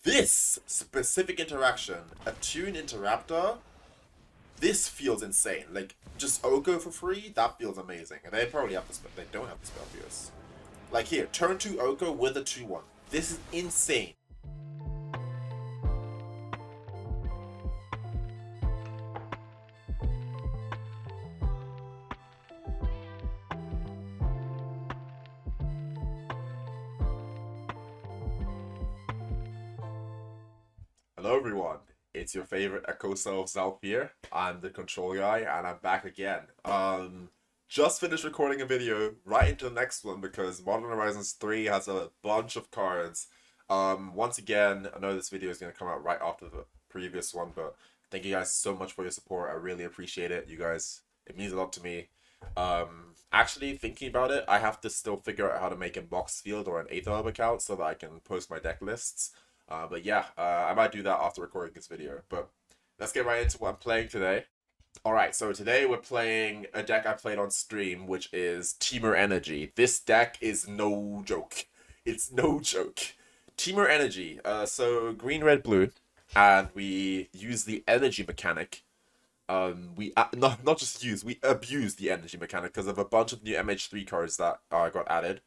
This specific interaction, Attune into Raptor, this feels insane. Like, just Oko for free, that feels amazing. And they probably have the spell. They don't have the spell pierce. Like here, turn 2 Oko with a 2-1. This is insane. Hello everyone, it's your favorite Echo Self Zelf here. I'm the control guy and I'm back again. Just finished recording a video right into the next one because Modern Horizons 3 has a bunch of cards. Once again, I know this video is going to come out right after the previous one, but thank you guys so much for your support. I really appreciate it. You guys, it means a lot to me. Actually thinking about it, I have to still figure out how to make a box field or an Aether account so that I can post my deck lists. But yeah, I might do that after recording this video. But let's get right into what I'm playing today. Alright, so today we're playing a deck I played on stream, which is Temur Energy. This deck is no joke. It's no joke. Temur Energy, so green, red, blue, and we use the energy mechanic. Not just use, we abuse the energy mechanic because of a bunch of new MH3 cards that got added.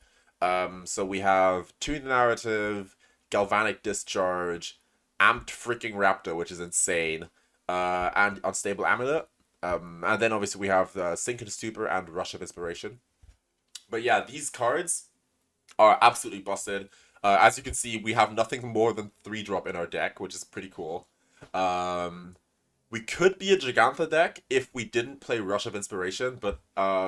So we have Tune the Narrative, Galvanic Discharge, Amped Raptor, which is insane, and Unstable Amulet. And then obviously we have the Sink into Stupor and Rush of Inspiration. But yeah, these cards are absolutely busted. As you can see, we have nothing more than 3-drop in our deck, which is pretty cool. We could be a Gigantha deck if we didn't play Rush of Inspiration, but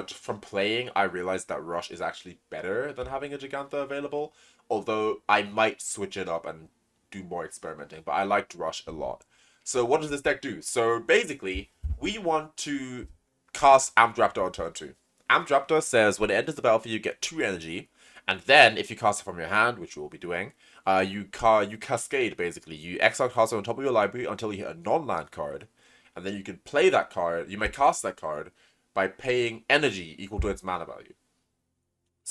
from playing, I realized that Rush is actually better than having a Gigantha available. Although I might switch it up and do more experimenting, but I liked Rush a lot. So what does this deck do? So basically, we want to cast Amped Raptor on turn 2. Amped Raptor says when it enters the battlefield, you get 2 energy, and then if you cast it from your hand, which we'll be doing, you cascade basically. You exile cast it on top of your library until you hit a non-land card, and then you can play that card. You may cast that card by paying energy equal to its mana value.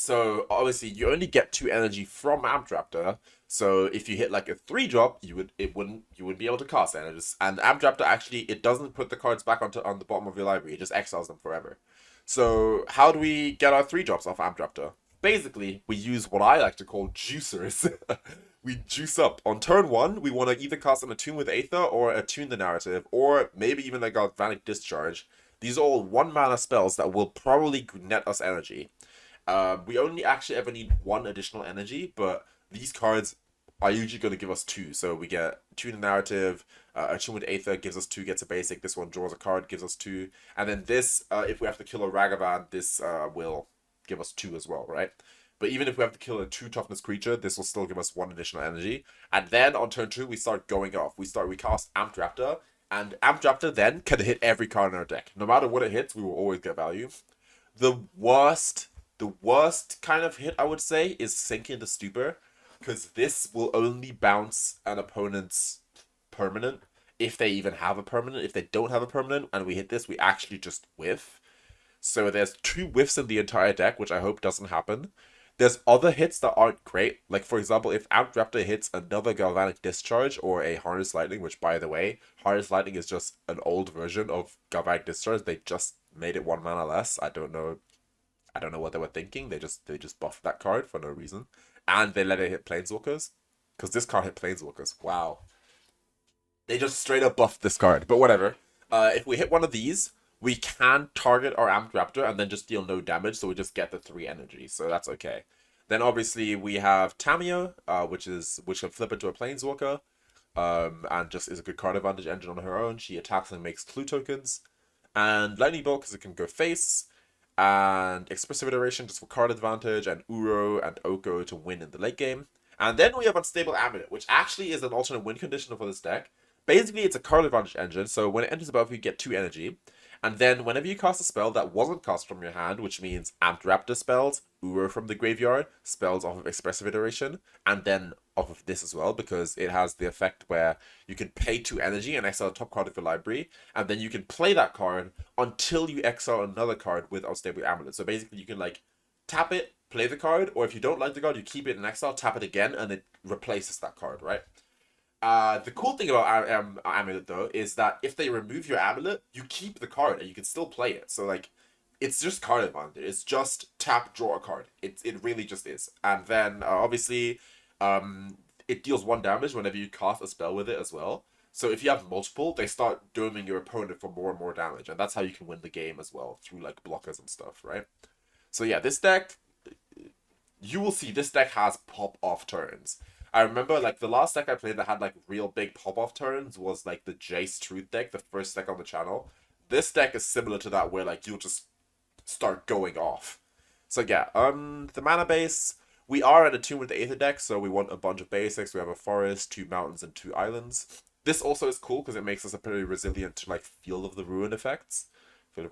So obviously you only get 2 energy from Amped Raptor. So if you hit like a 3-drop, you wouldn't be able to cast it. And Amped Raptor actually, it doesn't put the cards back on the bottom of your library. It just exiles them forever. So how do we get our 3-drops off Amped Raptor? Basically, we use what I like to call juicers. We juice up. On turn 1, we want to either cast an Attune with Aether or Attune the Narrative, or maybe even a Galvanic Discharge. These are all 1 mana spells that will probably net us energy. We only actually ever need 1 additional energy, but these cards are usually going to give us 2. So we get Attune the Narrative, Attune with Aether gives us 2, gets a basic. This one draws a card, gives us 2. And then this, if we have to kill a Ragavan, this will give us 2 as well, right? But even if we have to kill a 2 toughness creature, this will still give us 1 additional energy. And then on turn 2, we start going off. We cast Amped Raptor, and Amped Raptor then can hit every card in our deck. No matter what it hits, we will always get value. The worst kind of hit, I would say, is Sink into Stupor, because this will only bounce an opponent's permanent, if they even have a permanent. If they don't have a permanent, and we hit this, we actually just whiff. So there's 2 whiffs in the entire deck, which I hope doesn't happen. There's other hits that aren't great. Like, for example, if Amped Raptor hits another Galvanic Discharge or a Harness Lightning, which, by the way, Harness Lightning is just an old version of Galvanic Discharge. They just made it 1 mana less. I don't know what they were thinking. They just buffed that card for no reason. And they let it hit Planeswalkers. Because this card hit Planeswalkers. Wow. They just straight up buffed this card. But whatever. If we hit one of these, we can target our Amped Raptor and then just deal no damage, so we just get the 3 energy, so that's okay. Then obviously we have Tamiyo, which can flip into a Planeswalker, and just is a good card advantage engine on her own. She attacks and makes clue tokens. And Lightning Bolt, because it can go face, and Expressive Iteration just for card advantage, and Uro and Oko to win in the late game. And then we have Unstable Amulet, which actually is an alternate win condition for this deck. Basically, it's a card advantage engine, so when it enters the battlefield, you get 2 energy. And then whenever you cast a spell that wasn't cast from your hand, which means Amped Raptor spells, Uro from the graveyard, spells off of Expressive Iteration, and then off of this as well, because it has the effect where you can pay 2 energy and exile a top card of your library, and then you can play that card until you exile another card with Unstable Amulet. So basically you can like tap it, play the card, or if you don't like the card, you keep it in exile, tap it again, and it replaces that card, right? The cool thing about Amulet though is that if they remove your Amulet, you keep the card and you can still play it. So like, it's just card advantage. It's just tap, draw a card. It really just is. And then obviously, it deals 1 damage whenever you cast a spell with it as well. So if you have multiple, they start doming your opponent for more and more damage, and that's how you can win the game as well through like blockers and stuff, right? So yeah, this deck, you will see this deck has pop-off turns. I remember like the last deck I played that had like real big pop-off turns was like the Jace Truth deck, the first deck on the channel. This deck is similar to that where like you'll just start going off. So yeah, the mana base, we are at Attune with the Aether deck, so we want a bunch of basics. We have a forest, 2 mountains, and 2 islands. This also is cool because it makes us a pretty resilient to like Field of Ruin effects. We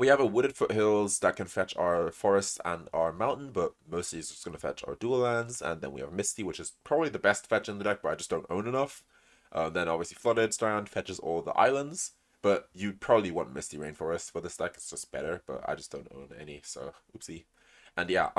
have a Wooded Foothills that can fetch our forest and our mountain, but mostly it's just going to fetch our dual lands. And then we have Misty, which is probably the best fetch in the deck, but I just don't own enough. Then obviously Flooded Strand fetches all the islands, but you'd probably want Misty Rainforest for this deck. It's just better, but I just don't own any, so oopsie. And yeah,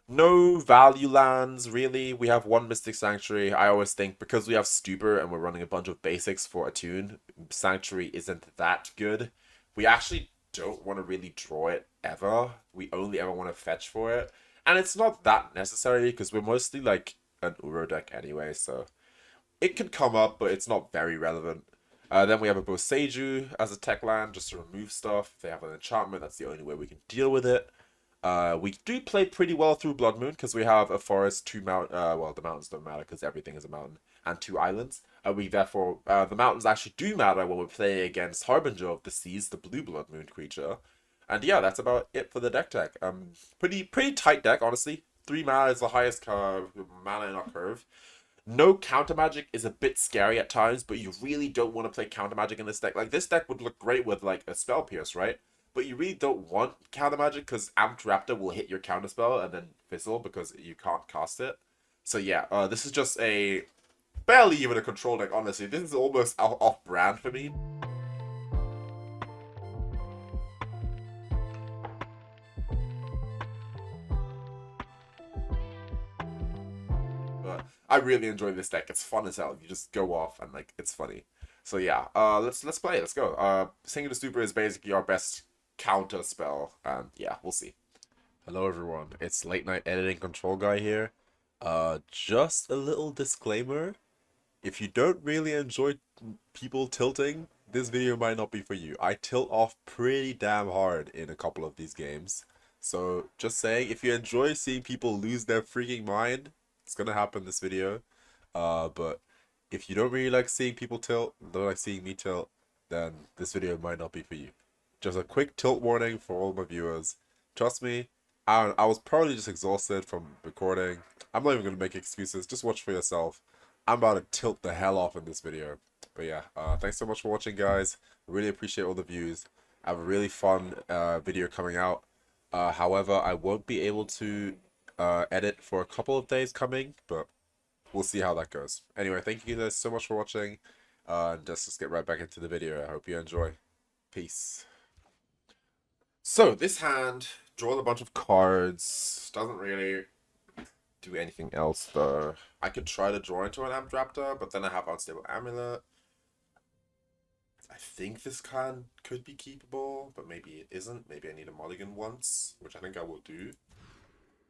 no value lands, really. We have 1 Mystic Sanctuary. I always think because we have Stupor and we're running a bunch of basics for Attune, Sanctuary isn't that good. We actually don't want to really draw it ever. We only ever want to fetch for it. And it's not that necessary because we're mostly like an Uro deck anyway, so it can come up, but it's not very relevant. Then we have a Boseiju as a tech land just to remove stuff. If they have an enchantment, that's the only way we can deal with it. We do play pretty well through Blood Moon because we have a forest, 2 mountains. Well, the mountains don't matter because everything is a mountain, and 2 islands. We therefore the mountains actually do matter when we're playing against Harbinger of the Seas, the blue Blood Moon creature. And yeah, that's about it for the deck tech. Pretty tight deck, honestly. 3 mana is the highest mana in our curve. No counter magic is a bit scary at times, but you really don't want to play counter magic in this deck. Like, this deck would look great with like a Spell Pierce, right? But you really don't want counter magic because Amped Raptor will hit your counter spell and then fizzle because you can't cast it. So yeah, this is just a barely even a control deck, honestly. This is almost off-brand for me. But I really enjoy this deck. It's fun as hell. You just go off and like it's funny. So yeah, let's play. Let's go. Singing the Stupor is basically our best counter spell, and yeah, we'll see. Hello everyone, it's Late Night Editing Control Guy here. Just a little disclaimer. If you don't really enjoy people tilting, this video might not be for you. I tilt off pretty damn hard in a couple of these games. So just saying, if you enjoy seeing people lose their freaking mind, it's gonna happen in this video. But if you don't really like seeing people tilt, don't like seeing me tilt, then this video might not be for you. Just a quick tilt warning for all my viewers. Trust me, I was probably just exhausted from recording. I'm not even going to make excuses. Just watch for yourself. I'm about to tilt the hell off in this video. But yeah, thanks so much for watching, guys. I really appreciate all the views. I have a really fun video coming out. However, I won't be able to edit for a couple of days coming, but we'll see how that goes. Anyway, thank you guys so much for watching. Let's get right back into the video. I hope you enjoy. Peace. So this hand draws a bunch of cards. Doesn't really do anything else though. I could try to draw into an Amped Raptor, but then I have Unstable Amulet. I think this card could be keepable, but maybe it isn't. Maybe I need a mulligan once, which I think I will do.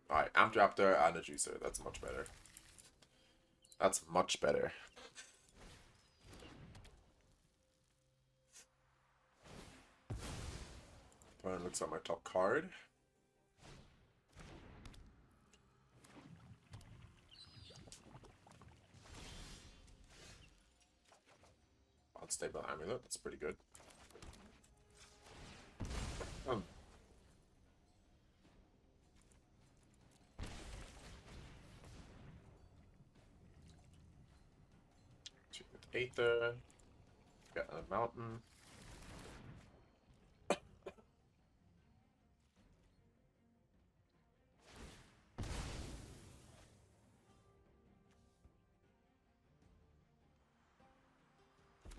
Alright, Amped Raptor and a Juicer. That's much better. That's much better. Opponent looks at my top card. Unstable Amulet, that's pretty good. Aether, got a mountain.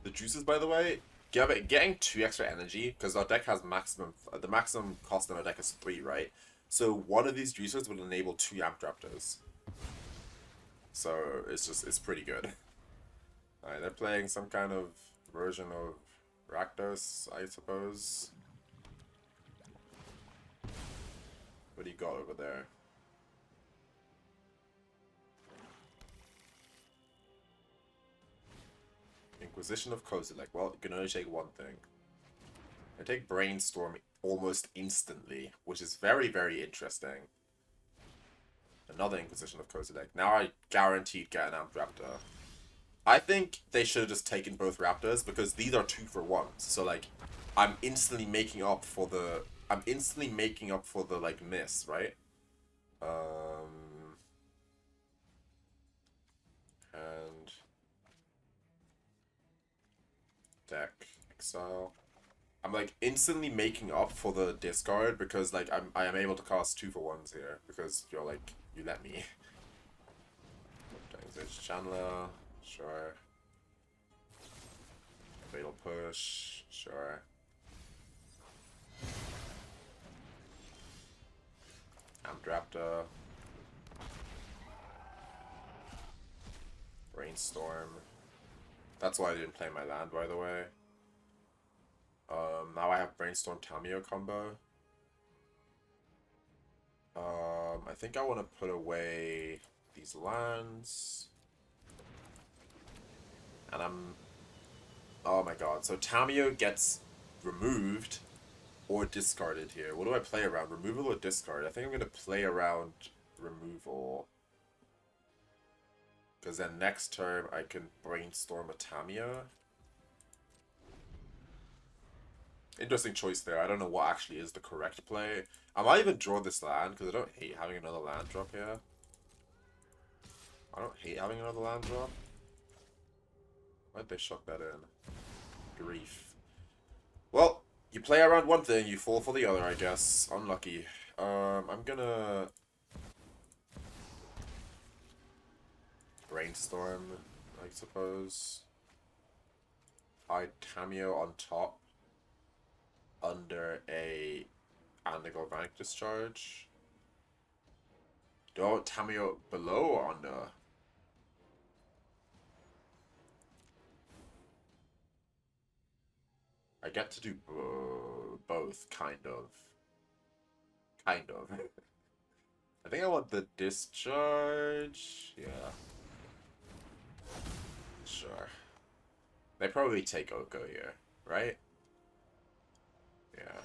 The juices, by the way, getting 2 extra energy because our deck has maximum. The maximum cost on our deck is 3, right? So one of these juicers will enable 2 Amped Raptors. So it's pretty good. Alright, they're playing some kind of version of Rakdos, I suppose. What do you got over there? Inquisition of Kozilek. Well, you can only take one thing. I take Brainstorm almost instantly, which is very, very interesting. Another Inquisition of Kozilek. Now I guaranteed get an Amped Raptor. I think they should have just taken both Raptors because these are 2-for-1s. So like, I'm instantly making up for the like miss, right? And deck exile. I'm like instantly making up for the discard because like I am able to cast 2-for-1s here because you're like you let me. Chandler, sure. Fatal push, sure. Amped Raptor. Brainstorm. That's why I didn't play my land, by the way. Now I have Brainstorm Tamiyo combo. I think I want to put away these lands. And oh my god. So Tamiyo gets removed or discarded here. What do I play around? Removal or discard? I think I'm going to play around removal. Because then next turn I can Brainstorm a Tamiyo. Interesting choice there. I don't know what actually is the correct play. I might even draw this land because I don't hate having another land drop here. I don't hate having another land drop. Why'd they shock that in? Grief. Well, you play around one thing, you fall for the other, I guess. Unlucky. I'm gonna Brainstorm, I suppose. Hide Tamiyo on top. Under a Galvanic Discharge. Do I want Tamiyo below or under? I get to do both, kind of. Kind of. I think I want the Discharge. Yeah. Sure. They probably take Oko here, right? Yeah.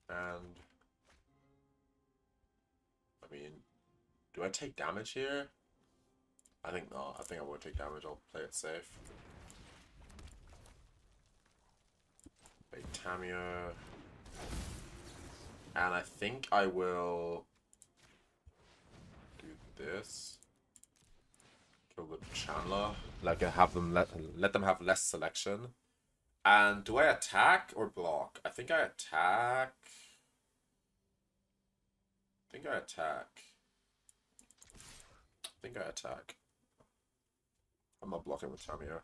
And I mean, do I take damage here? I think not. I think I won't take damage. I'll play it safe. Play Tamiyo. And I think I will do this. Kill the Chandler. Like have them let them have less selection. And do I attack or block? I think I attack. I think I attack. I'm not blocking with Tamiyo.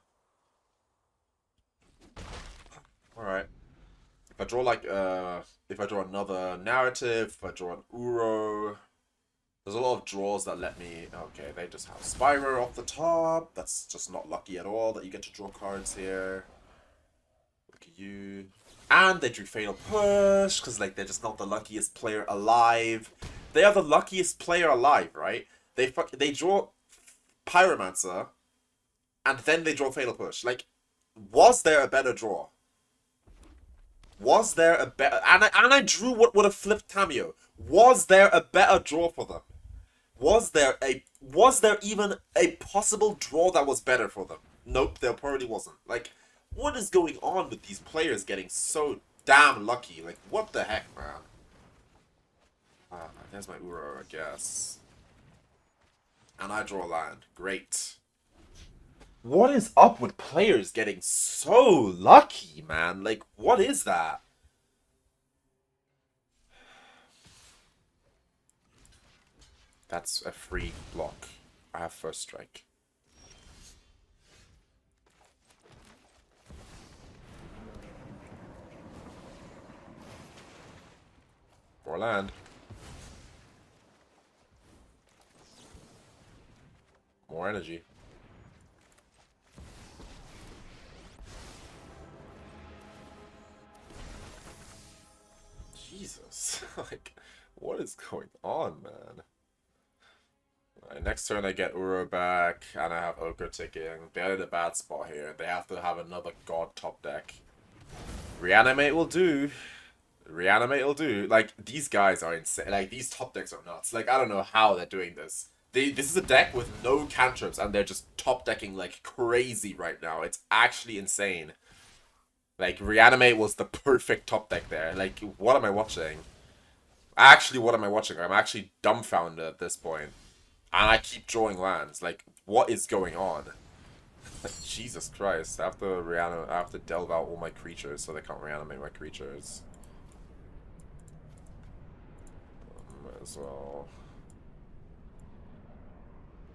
Alright. If I draw like if I draw another narrative, if I draw an Uro, there's a lot of draws that let me. Okay, they just have Spyro off the top. That's just not lucky at all that you get to draw cards here. Look at you. And they drew Fatal Push, because like they're just not the luckiest player alive. They are the luckiest player alive, right? They draw Pyromancer, and then they draw Fatal Push. Like, was there a better draw? Was there a better... And I drew what would have flipped Tamiyo. Was there a better draw for them? Was there even a possible draw that was better for them? Nope, there probably wasn't. Like, what is going on with these players getting so damn lucky? Like, what the heck, man? There's my Uro, I guess. And I draw land. Great. What is up with players getting so lucky, man? Like, what is that? That's a free block. I have first strike. More land. More energy. Jesus. Like, what is going on, man? Alright, next turn I get Uro back, and I have Oko ticking. They're in a bad spot here. They have to have another god top deck. Reanimate will do. Reanimate will do. Like, these guys are insane. Like, these top decks are nuts. Like, I don't know how they're doing this. This is a deck with no cantrips, and they're just top decking like crazy right now. It's actually insane. Like, Reanimate was the perfect top deck there. Like, what am I watching? Actually, what am I watching? I'm actually dumbfounded at this point. And I keep drawing lands. Like, what is going on? Like, Jesus Christ. I have to delve out all my creatures so they can't reanimate my creatures. Might as well.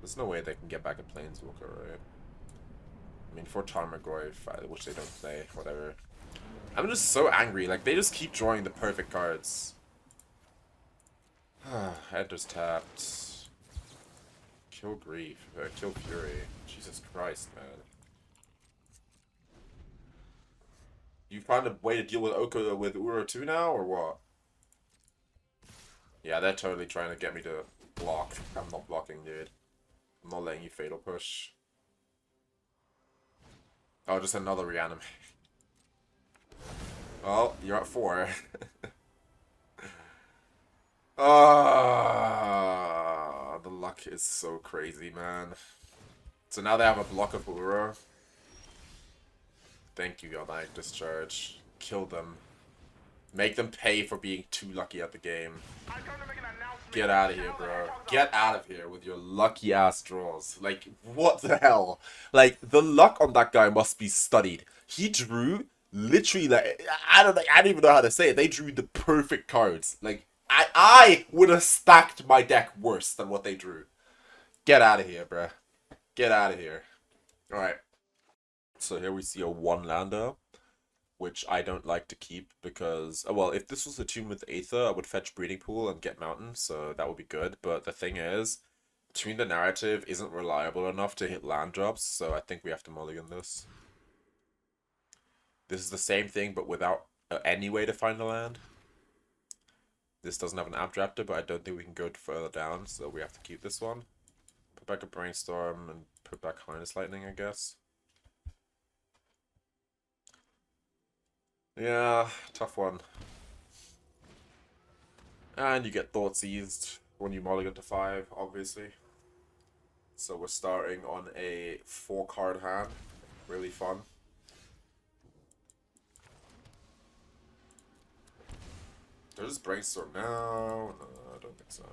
There's no way they can get back a Planeswalker, right? I mean, for Tarmogoyf, which they don't play, whatever. I'm just so angry. Like, they just keep drawing the perfect cards. Aether's tapped. Kill Grief. Kill Fury. Jesus Christ, man. You found a way to deal with Oko with Uro 2 now, or what? Yeah, they're totally trying to get me to block. I'm not blocking, dude. I'm not letting you Fatal Push. Oh, just another Reanimate. Well, you're at 4. The luck is so crazy, man. So now they have a block of Uro. Thank you, Galvanic Discharge. Kill them. Make them pay for being too lucky at the game. Get out of here, bro. Get out of here with your lucky ass draws. Like, what the hell? Like, the luck on that guy must be studied. He drew literally, like, I don't even know how to say it. They drew the perfect cards. Like, I would have stacked my deck worse than what they drew. Get out of here, bro. Get out of here. Alright. So here we see a 1-lander, which I don't like to keep because, well, if this was Attune with Aether, I would fetch Breeding Pool and get Mountain, so that would be good. But the thing is, Attune the Narrative isn't reliable enough to hit land drops, so I think we have to mulligan this. This is the same thing, but without any way to find a land. This doesn't have an Amped Raptor, but I don't think we can go further down, so we have to keep this one. Put back a Brainstorm and put back Harness Lightning, I guess. Yeah, tough one. And you get Thought Seized when you mulligan to 5, obviously. So we're starting on a 4-card hand. Really fun. There's Brainstorm now. No, I don't think so.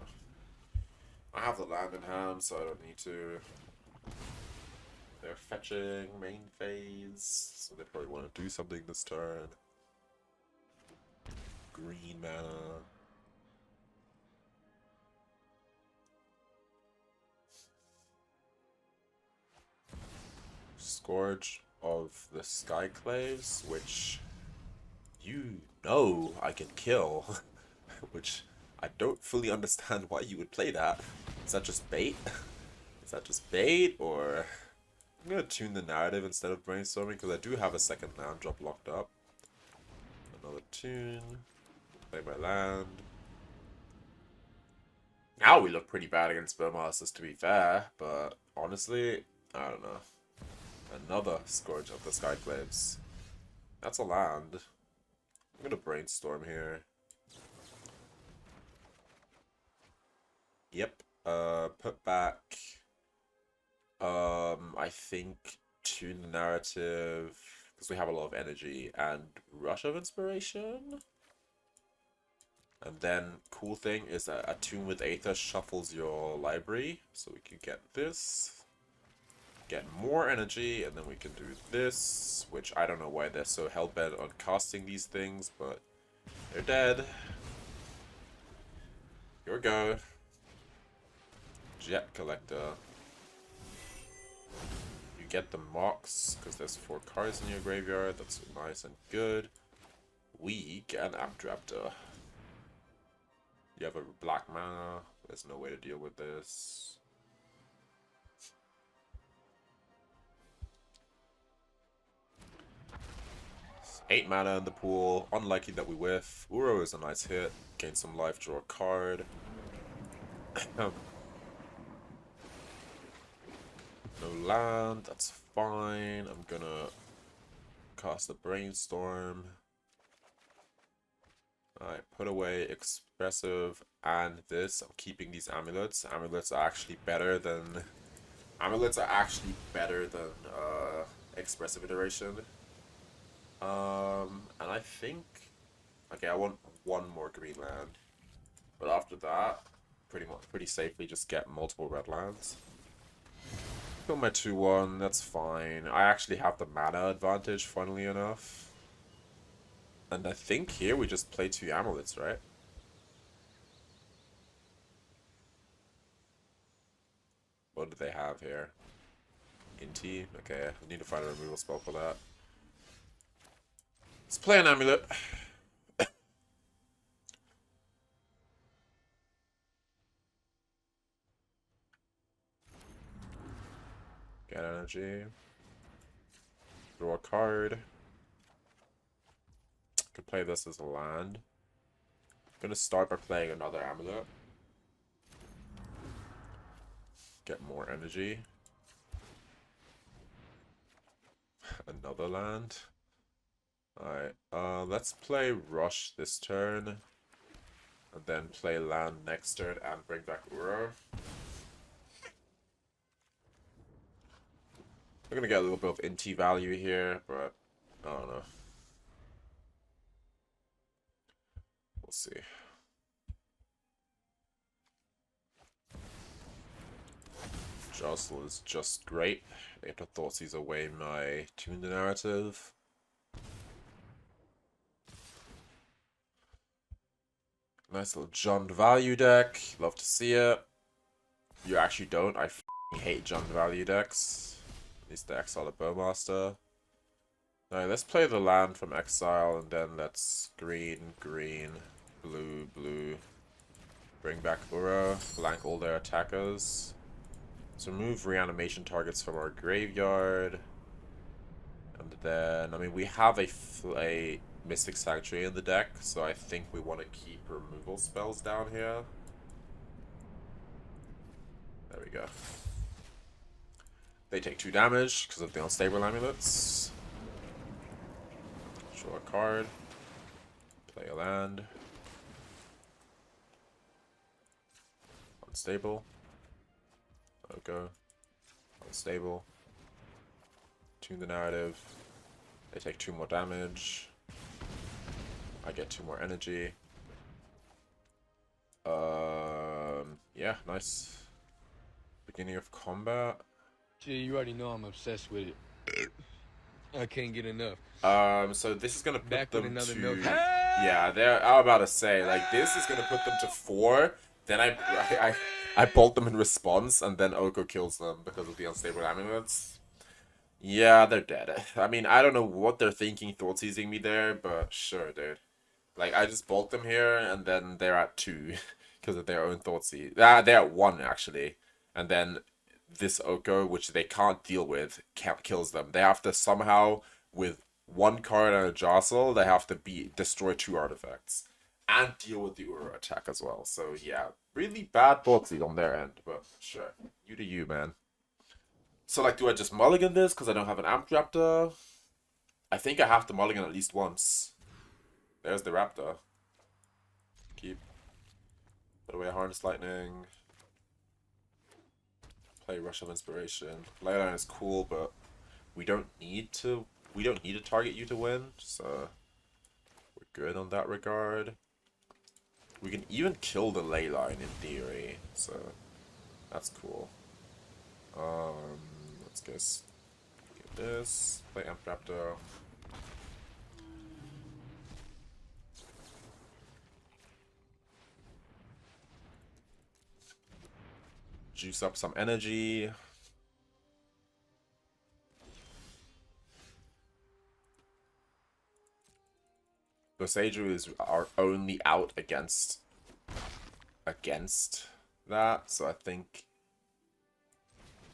I have the land in hand, so I don't need to. They're fetching main phase, so they probably want to do something this turn. Green mana. Scourge of the Skyclaves, which you know I can kill, which I don't fully understand why you would play that. Is that just bait? Is that just bait, or... I'm gonna tune the narrative instead of brainstorming, because I do have a second land drop locked up. Another tune. Play my land. Now we look pretty bad against Spellmasters, to be fair, but honestly, I don't know. Another Scourge of the Skyclaves. That's a land. I'm gonna brainstorm here. Yep. Put back. I think tune the narrative because we have a lot of energy and Rush of Inspiration. And then cool thing is that Attune with Aether shuffles your library, so we can get this, get more energy, and then we can do this, which I don't know why they're so hellbent on casting these things, but they're dead. Here we go. Jet Collector. You get the Mox, because there's 4 cards in your graveyard. That's nice and good. We get an Amped Raptor. You have a black mana. There's no way to deal with this. Eight mana in the pool. Unlikely that we whiff. Uro is a nice hit. Gain some life, draw a card. No land, that's fine. I'm gonna cast a Brainstorm. Alright, put away Expressive and this. I'm keeping these amulets. Amulets are actually better than Expressive Iteration. And I think, okay, I want one more green land, but after that, pretty safely just get multiple red lands. Kill my 2/1, that's fine. I actually have the mana advantage, funnily enough. And I think here we just play 2 amulets, right? What do they have here? Inti? Okay, I need to find a removal spell for that. Let's play an amulet. Get energy. Draw a card. Could play this as a land. I'm gonna start by playing another amulet. Get more energy. Another land. Alright, let's play Rush this turn. And then play land next turn and bring back Uro. We're gonna get a little bit of Inti value here, but I don't know. We'll see. Jostle is just great. Aether Thoughtseize away my Tune the Narrative. Nice little Jund value deck. Love to see it. You actually don't. I f***ing hate Jund value decks. These decks are the Bowmaster. Alright, let's play the land from exile and then let's green, green, blue, blue. Bring back Uro. Blank all their attackers. So remove reanimation targets from our graveyard. And then, I mean, we have a Mystic Sanctuary in the deck, so I think we want to keep removal spells down here. There we go. They take 2 damage because of the Unstable Amulets. Draw a card. Play a land. Unstable. Okay. Unstable. Tune the Narrative. They take 2 more damage. I get 2 more energy. Yeah, nice. Beginning of combat. Gee, you already know I'm obsessed with it. I can't get enough. So this is gonna put Back them with another to note. yeah. I'm about to say like this is gonna put them to 4. Then I bolt them in response, and then Oko kills them because of the Unstable Amulets. Yeah, they're dead. I mean, I don't know what they're thinking, Thoughtseizing me there, but sure, dude. Like, I just bolt them here, and then they're at 2 because of their own Thoughtseize. They're at 1, actually. And then this Oko, which they can't deal with, kills them. They have to somehow, with 1 card and a Jostle, they have to destroy 2 artifacts. And deal with the Uro attack as well. So, yeah, really bad Thoughtseize on their end, but sure. You to you, man. So, like, do I just mulligan this because I don't have an Amped Raptor? I think I have to mulligan at least once. There's the Raptor. Keep. Put away Harness Lightning. Play Rush of Inspiration. Leyline is cool, but we don't need to target you to win, so we're good on that regard. We can even kill the Leyline in theory, so that's cool. Let's guess. Get this. Play Amped Raptor. Juice up some energy. Boseiju is our only out against against that, so I think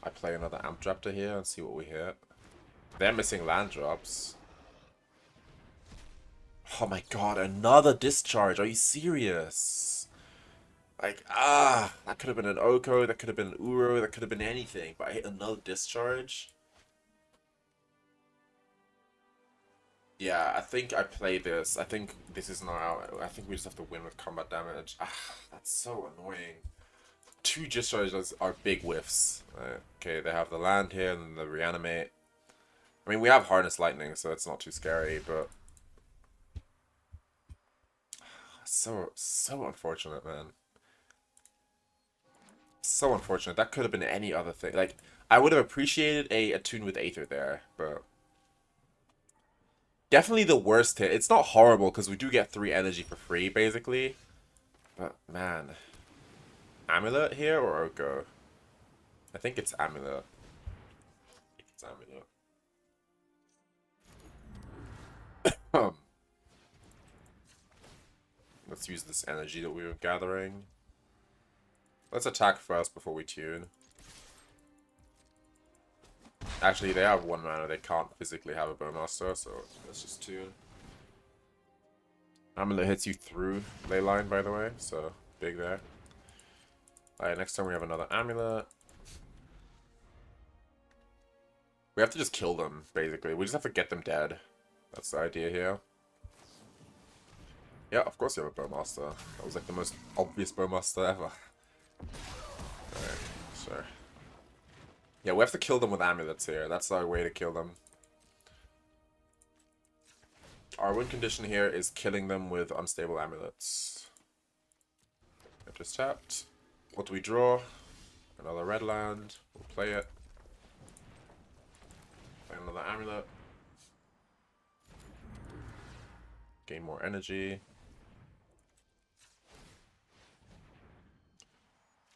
I play another Amped Raptor here and see what we hit. They're missing land drops. Oh my god, another discharge. Are you serious? Like, that could have been an Oko, that could have been an Uro, that could have been anything, but I hit another discharge. Yeah, I think I play this. I think this is not out. I think we just have to win with combat damage. That's so annoying. Two discharges are big whiffs. Okay, they have the land here and the reanimate. I mean, we have Harness Lightning, so it's not too scary, but so unfortunate, man. So unfortunate. That could have been any other thing. Like, I would have appreciated a Attune with Aether there, but definitely the worst hit. It's not horrible because we do get 3 energy for free, basically. But man, Amulet here or Oko? I think it's Amulet. It's Amulet. Let's use this energy that we were gathering. Let's attack first before we tune. Actually, they have 1 mana. They can't physically have a Bowmaster, so let's just tune. Amulet hits you through Leyline, by the way, so big there. Alright, next time we have another Amulet. We have to just kill them, basically. We just have to get them dead. That's the idea here. Yeah, of course you have a Bowmaster. That was like the most obvious Bowmaster ever. Alright, sure. Yeah, we have to kill them with amulets here. That's our way to kill them. Our win condition here is killing them with unstable amulets. I've just tapped. What do we draw? Another red land. We'll play it. Play another amulet. Gain more energy.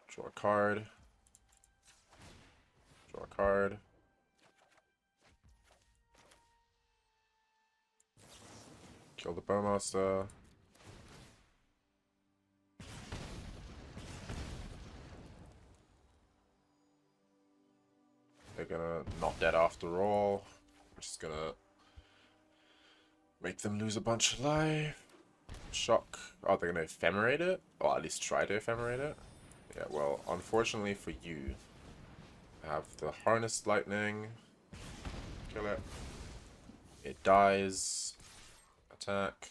Draw a card. Draw a card. Kill the Bowmaster. They're gonna not dead after all. We're just gonna make them lose a bunch of life. Shock. Oh, they're gonna ephemerate it? Or at least try to ephemerate it? Yeah, well, unfortunately for you, I have the Harnessed Lightning. Kill it. It dies. Attack.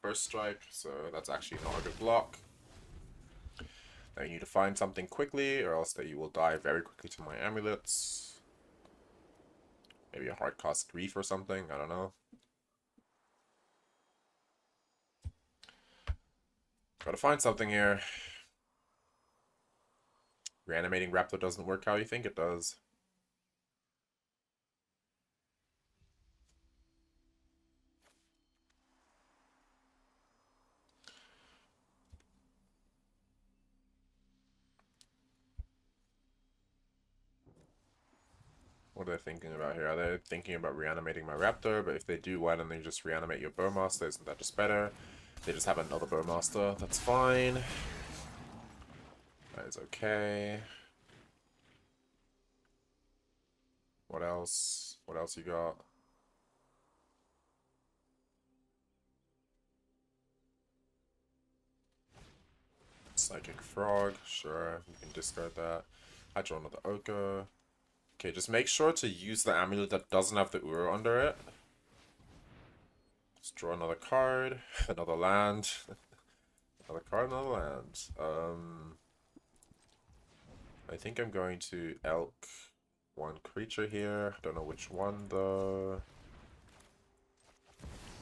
First strike, so that's actually not a good block. Now you need to find something quickly, or else that you will die very quickly to my amulets. Maybe a hard cost Grief or something, I don't know. Gotta find something here. Reanimating Raptor doesn't work how you think it does. What are they thinking about here? Are they thinking about reanimating my Raptor? But if they do, why don't they just reanimate your Bowmaster? Isn't that just better? They just have another Bowmaster. That's fine. That is okay. What else? What else you got? Psychic Frog. Sure, you can discard that. I draw another Oko. Okay, just make sure to use the amulet that doesn't have the Uro under it. Let's draw another card, another land. Another card, another land. I think I'm going to elk 1 creature here. Don't know which one though.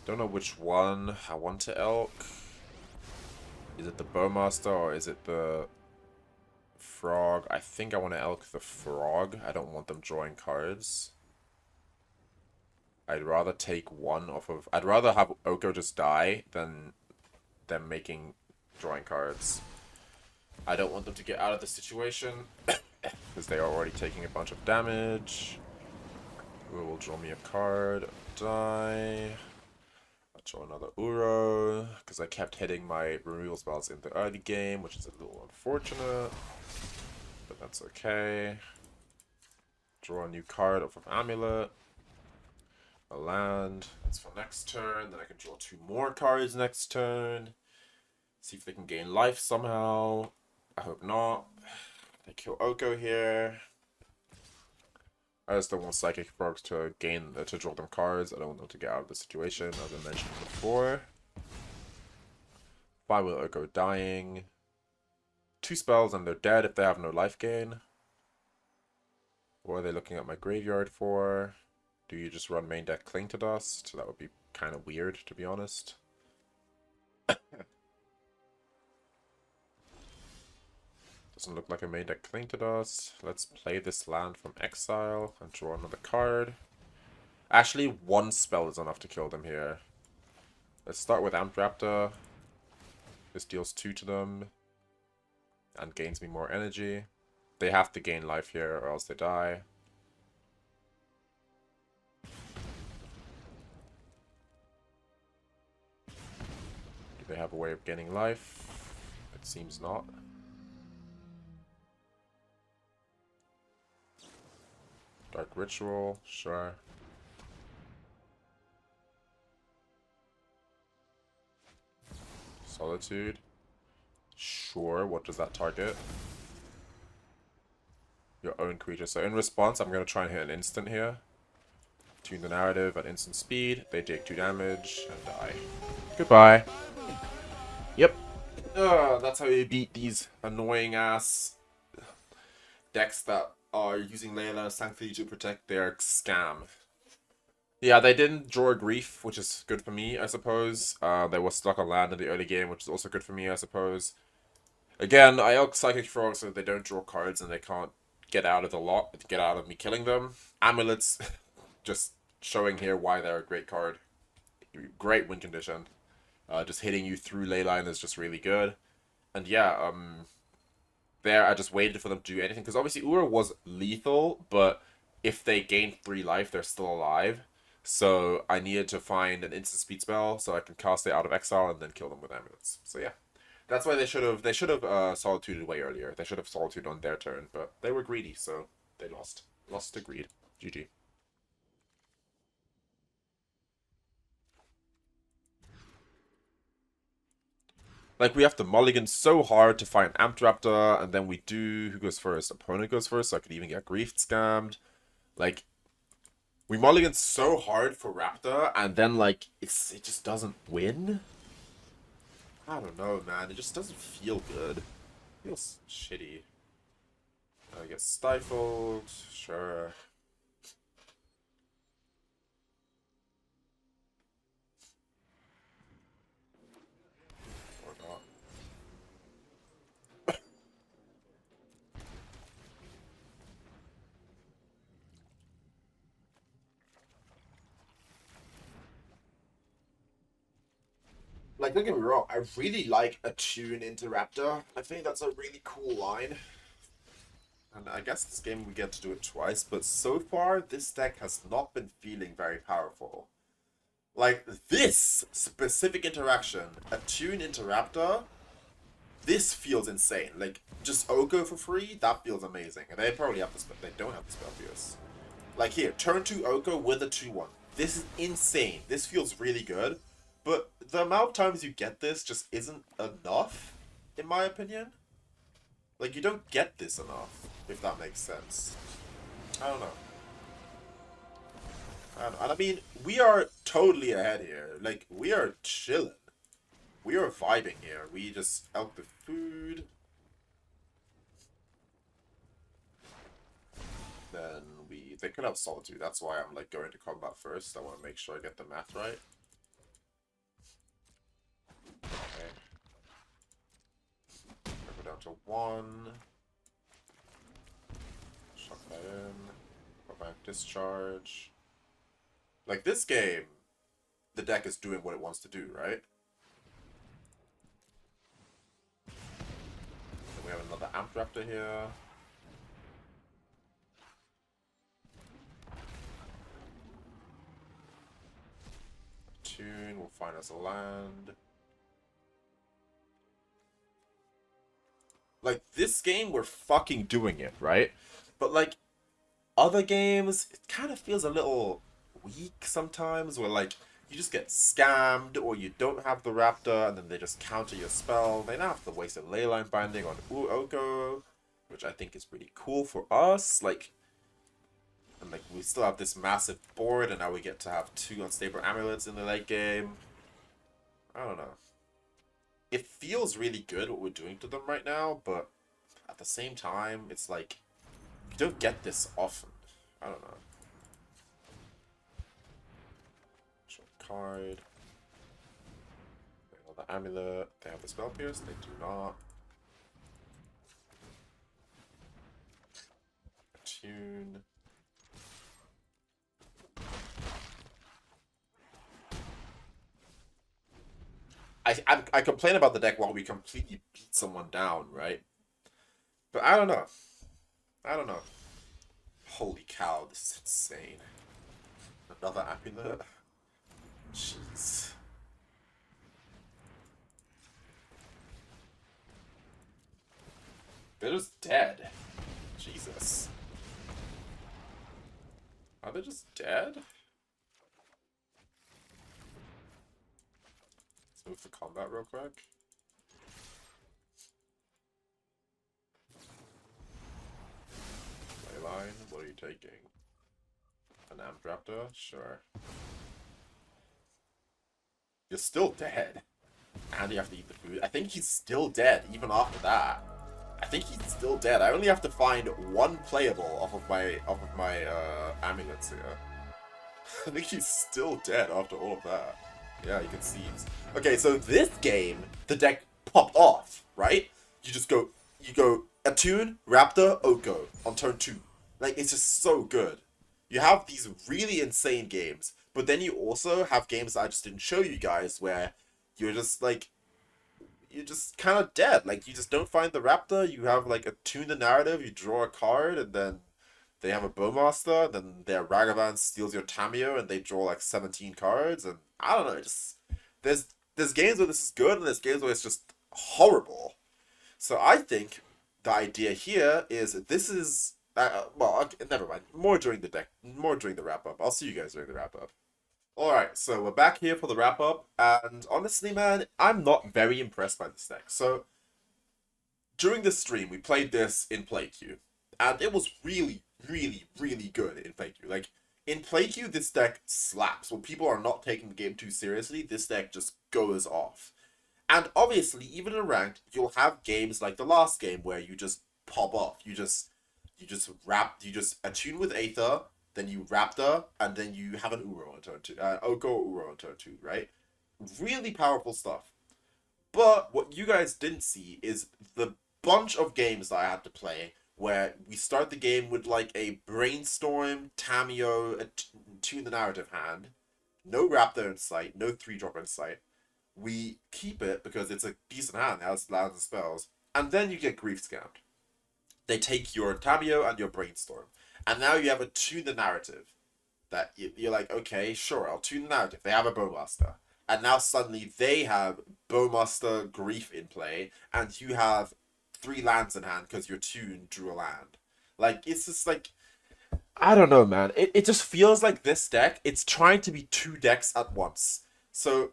Don't know which one I want to elk. Is it the Bowmaster or is it the Frog? I think I want to elk the Frog. I don't want them drawing cards. I'd rather take one off of... I'd rather have Oko just die than them drawing cards. I don't want them to get out of the situation because they are already taking a bunch of damage. Who will draw me a card? Die. Draw another Uro, because I kept hitting my removal spells in the early game, which is a little unfortunate. But that's okay. Draw a new card off of Amulet. A land. That's for next turn. Then I can draw 2 more cards next turn. See if they can gain life somehow. I hope not. They kill Oko here. I just don't want Psychic Frogs to draw them cards. I don't want them to get out of the situation, as I mentioned before. 5 with Oko dying. 2 spells and they're dead if they have no life gain. What are they looking at my graveyard for? Do you just run main deck Cling to Dust? That would be kind of weird, to be honest. Doesn't look like a main deck Cling to Dust. Let's play this land from exile and draw another card. Actually, 1 spell is enough to kill them here. Let's start with Amped Raptor. This deals 2 to them and gains me more energy. They have to gain life here or else they die. Do they have a way of gaining life? It seems not. Dark Ritual, sure. Solitude. Sure, what does that target? Your own creature. So in response, I'm going to try and hit an instant here. Tune the narrative at instant speed. They take 2 damage and die. Goodbye. Yep. That's how you beat these annoying ass decks that are using Layla Sanctity to protect their scam. Yeah, they didn't draw a Grief, which is good for me, I suppose. They were stuck on land in the early game, which is also good for me, I suppose. Again, I elk Psychic Frogs so they don't draw cards and they can't get out of the lot, get out of me killing them. Amulets, just showing here why they're a great card. Great win condition. Just hitting you through Leyline is just really good. And yeah, there I just waited for them to do anything, because obviously Ura was lethal, but if they gained 3 life, they're still alive. So I needed to find an instant speed spell so I can cast it out of exile and then kill them with amulets. So yeah. That's why they should have solituded way earlier. They should have solitude on their turn, but they were greedy, so they lost. Lost to greed. GG. Like, we have to mulligan so hard to find Amped Raptor, and then we do... Who goes first? Opponent goes first, so I could even get Grief Scammed. Like, we mulligan so hard for Raptor, and then, like, it just doesn't win? I don't know, man. It just doesn't feel good. It feels shitty. I get stifled. Sure. Or not. Like, don't get me wrong, I really like Attune into Raptor. I think that's a really cool line. And I guess this game we get to do it twice, but so far, this deck has not been feeling very powerful. Like, this specific interaction, Attune into Raptor, this feels insane. Like, just Oko for free, that feels amazing. And they probably have the spell, they don't have the spell pierce. Like here, turn 2 Oko with a 2/1. This is insane. This feels really good. But the amount of times you get this just isn't enough, in my opinion. Like, you don't get this enough, if that makes sense. I don't know. And I mean, we are totally ahead here. Like, we are chilling. We are vibing here. We just elk the food. Then they could have Solitude. That's why I'm like going to combat first. I want to make sure I get the math right. Okay. Go down to 1. Chuck that in. Galvanic Discharge. Like, this game, the deck is doing what it wants to do, right? Then we have another Amped Raptor here. Attune will find us a land. Like, this game, we're fucking doing it, right? But, like, other games, it kind of feels a little weak sometimes, where, like, you just get scammed, or you don't have the Raptor, and then they just counter your spell. They now have to waste a Leyline Binding on Oko, which I think is pretty cool for us. Like, and like we still have this massive board, and now we get to have 2 Unstable Amulets in the late game. I don't know. It feels really good what we're doing to them right now, but at the same time, it's like, you don't get this often. I don't know. Short card. They have the amulet. They have the spell pierce. They do not. Attune. I complain about the deck while we completely beat someone down, right? But I don't know. I don't know. Holy cow, this is insane. Another amulet? Jeez. They're just dead. Jesus. Are they just dead? Let's move to combat real quick. Leyline, what are you taking? An Amped Raptor? Sure. You're still dead. And you have to eat the food. I think he's still dead, even after that. I think he's still dead. I only have to find 1 playable off of my amulets here. I think he's still dead after all of that. Yeah, you can see. Okay, so this game, the deck popped off, right? You go Attune, Raptor, Oko on turn 2. Like, it's just so good. You have these really insane games, but then you also have games that I just didn't show you guys where you're just like, you're just kind of dead. Like, you just don't find the Raptor, you have like Attune the narrative, you draw a card, and then they have a Bowmaster, then their Ragavan steals your Tamiyo, and they draw like 17 cards, and I don't know, just there's games where this is good, and there's games where it's just horrible. So I think the idea here is this is well, okay, never mind. More during the wrap up. I'll see you guys during the wrap up. Alright, so we're back here for the wrap up, and honestly, man, I'm not very impressed by this deck. So during this stream, we played this in play queue, and it was really, really, really good in play queue. Like, in play queue, this deck slaps. When people are not taking the game too seriously, this deck just goes off. And obviously, even in ranked, you'll have games like the last game where you just pop off. You just attune with Aether, then you Raptor, and then you have an Uro on turn 2. Oko Uro on turn 2, right? Really powerful stuff. But what you guys didn't see is the bunch of games that I had to play where we start the game with like a Brainstorm, Tamiyo, Attune the narrative hand, no Raptor in sight, no 3-drop in sight. We keep it because it's a decent hand, it has lands and spells, and then you get grief scammed. They take your Tamiyo and your Brainstorm, and now you have a Attune the narrative. That you're like, okay, sure, I'll tune the narrative. They have a Bowmaster, and now suddenly they have Bowmaster Grief in play, and you have 3 lands in hand because your Tune drew a land. Like, it's just like, I don't know, man. It just feels like this deck, it's trying to be 2 decks at once. So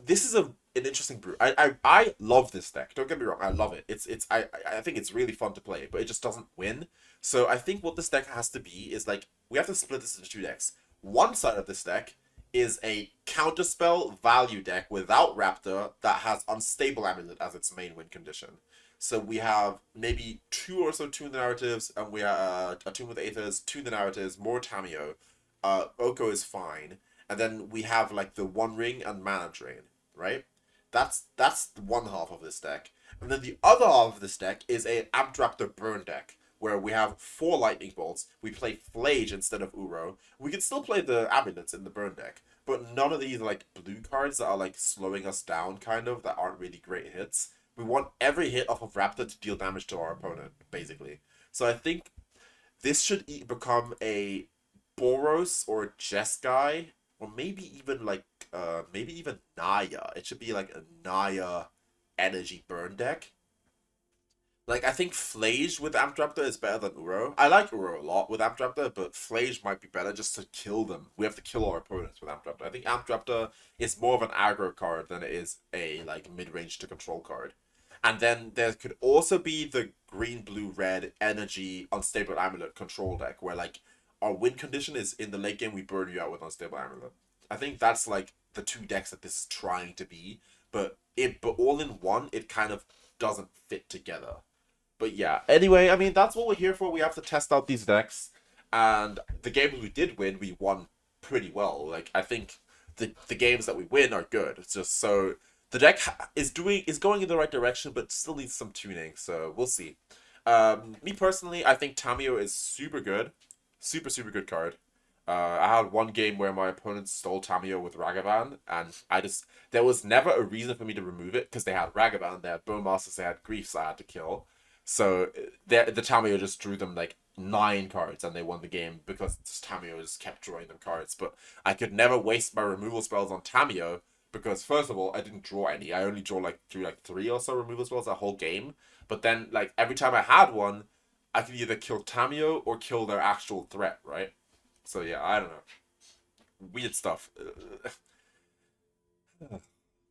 this is an interesting brew. I love this deck. Don't get me wrong, I love it. I think it's really fun to play, but it just doesn't win. So I think what this deck has to be is like, we have to split this into 2 decks. One side of this deck is a counterspell value deck without Raptor that has Unstable Amulet as its main win condition. So we have maybe 2 or so Tune the Narratives, and we are Attune with Aethers, Tune the Narratives, more Tamiyo. Oko is fine. And then we have like the One Ring and Mana Drain, right? That's one half of this deck. And then the other half of this deck is a Amped Raptor burn deck, where we have 4 lightning bolts. We play Flage instead of Uro. We can still play the amulets in the burn deck, but none of these like blue cards that are like slowing us down, kind of, that aren't really great hits. We want every hit off of Raptor to deal damage to our opponent, basically. So I think this should become a Boros or Jeskai or maybe even like maybe even Naya. It should be like a Naya energy burn deck. Like, I think Flage with Amped Raptor is better than Uro. I like Uro a lot with Amped Raptor, but Flage might be better just to kill them. We have to kill our opponents with Amped Raptor. I think Amped Raptor is more of an aggro card than it is a, like, mid-range to control card. And then there could also be the green, blue, red energy Unstable Amulet control deck, where, like, our win condition is in the late game, we burn you out with Unstable Amulet. I think that's, like, the two decks that this is trying to be. But all in one, it kind of doesn't fit together. But yeah, anyway, I mean, that's what we're here for. We have to test out these decks. And the games we did win, we won pretty well. Like, I think the games that we win are good. It's just so the deck is going in the right direction, but still needs some tuning. So we'll see. Me personally, I think Tamiyo is super good. Super, super good card. I had one game where my opponent stole Tamiyo with Ragavan, and there was never a reason for me to remove it, because they had Ragavan, they had Bone Masters, they had Griefs I had to kill. So the Tamiyo just drew them like 9 cards and they won the game because Tamiyo just kept drawing them cards. But I could never waste my removal spells on Tamiyo because, first of all, I didn't draw any. I only drew like 3 or so removal spells that whole game. But then, like, every time I had one, I could either kill Tamiyo or kill their actual threat, right? So yeah, I don't know. Weird stuff.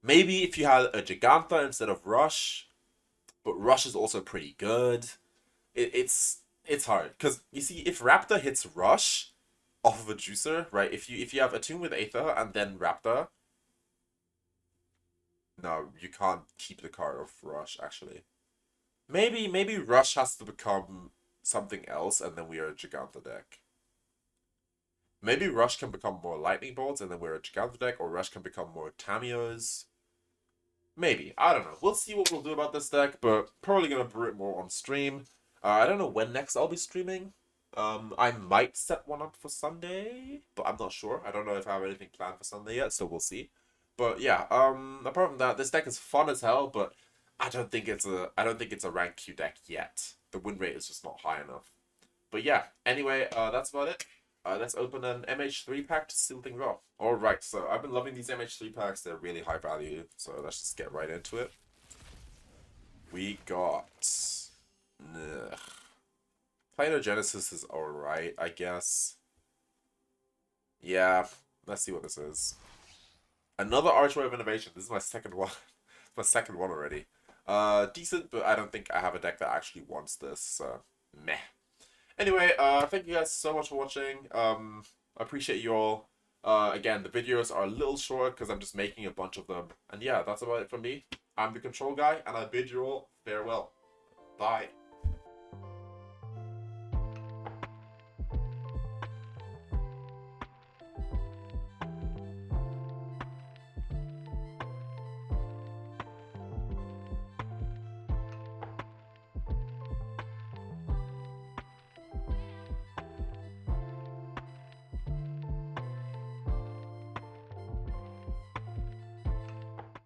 Maybe if you had a Giganta instead of Rush, but Rush is also pretty good. It's hard because you see, if Raptor hits Rush off of a juicer, right? If you have Attune with Aether and then Raptor, no, you can't keep the card of Rush. Actually, maybe Rush has to become something else, and then we are a Giganta deck. Maybe Rush can become more Lightning Bolts, and then we're a Giganta deck, or Rush can become more Tamiyos. Maybe. I don't know. We'll see what we'll do about this deck, but probably going to brew it more on stream. I don't know when next I'll be streaming. I might set one up for Sunday, but I'm not sure. I don't know if I have anything planned for Sunday yet, so we'll see. But yeah, apart from that, this deck is fun as hell, but I don't think it's a rank Q deck yet. The win rate is just not high enough. But yeah, anyway, that's about it. Let's open an MH3 pack to seal things off. Alright, so I've been loving these MH3 packs. They're really high value, so let's just get right into it. We got... Planogenesis is alright, I guess. Yeah, let's see what this is. Another Archway of Innovation. This is my second one. My second one already. Decent, but I don't think I have a deck that actually wants this, so meh. Anyway, thank you guys so much for watching. I appreciate you all. Again, the videos are a little short because I'm just making a bunch of them. And yeah, that's about it from me. I'm the Control Guy, and I bid you all farewell. Bye.